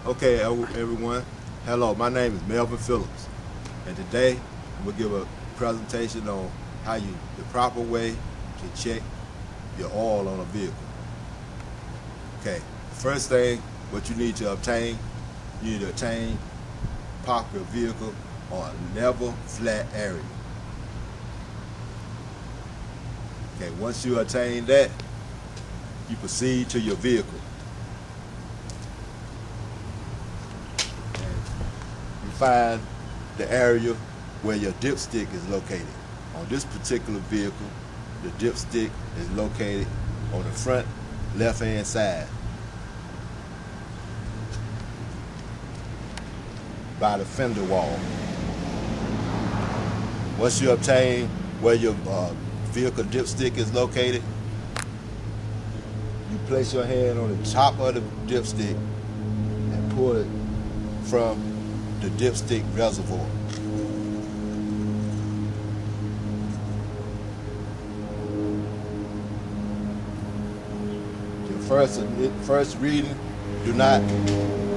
Okay, everyone. Hello, my name is Melvin Phillips, and today I'm gonna give a presentation on the proper way to check your oil on a vehicle. Okay, first thing, what you need to obtain, park your vehicle on a level, flat area. Okay, once you attain that, you proceed to your vehicle. You find the area where your dipstick is located. On this particular vehicle, the dipstick is located on the front left-hand side by the fender wall. Once you obtain where your vehicle dipstick is located, you place your hand on the top of the dipstick and pull it from the dipstick reservoir. Your first reading, do not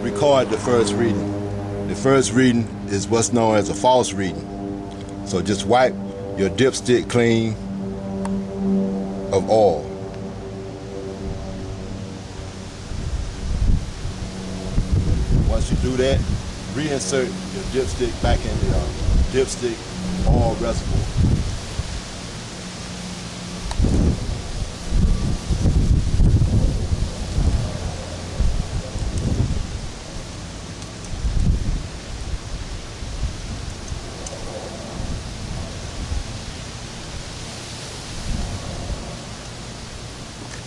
record the first reading. The first reading is what's known as a false reading. So just wipe your dipstick clean of oil. Once you do that, reinsert your dipstick back in the dipstick oil reservoir.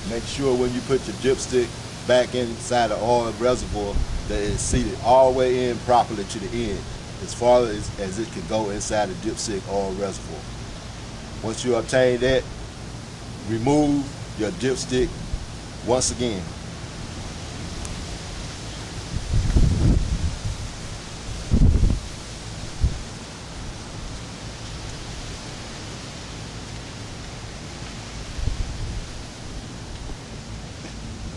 Make sure when you put your dipstick back inside the oil reservoir that it's seated all the way in properly to the end, as far as it can go inside the dipstick oil reservoir. Once you obtain that, remove your dipstick once again.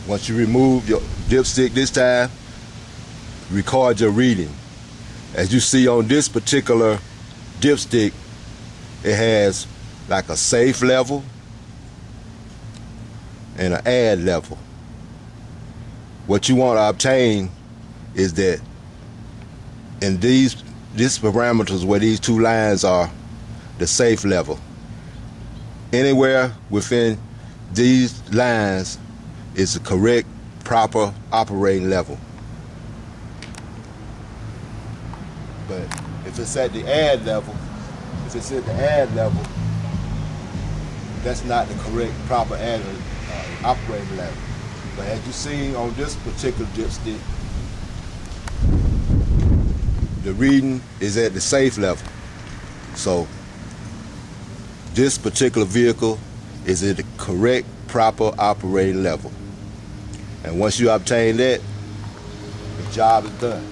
Once you remove your dipstick this time, record your reading. As you see on this particular dipstick, it has like a safe level and an add level. What you want to obtain is that in these parameters where these two lines are, the safe level. Anywhere within these lines is the correct, proper operating level. But if it's at the add level, that's not the correct, proper operating level. But as you see on this particular dipstick, the reading is at the safe level. So this particular vehicle is at the correct, proper operating level. And once you obtain that, the job is done.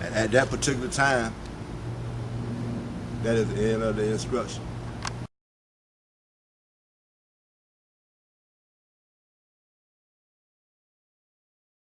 And at that particular time, that is the end of the instruction.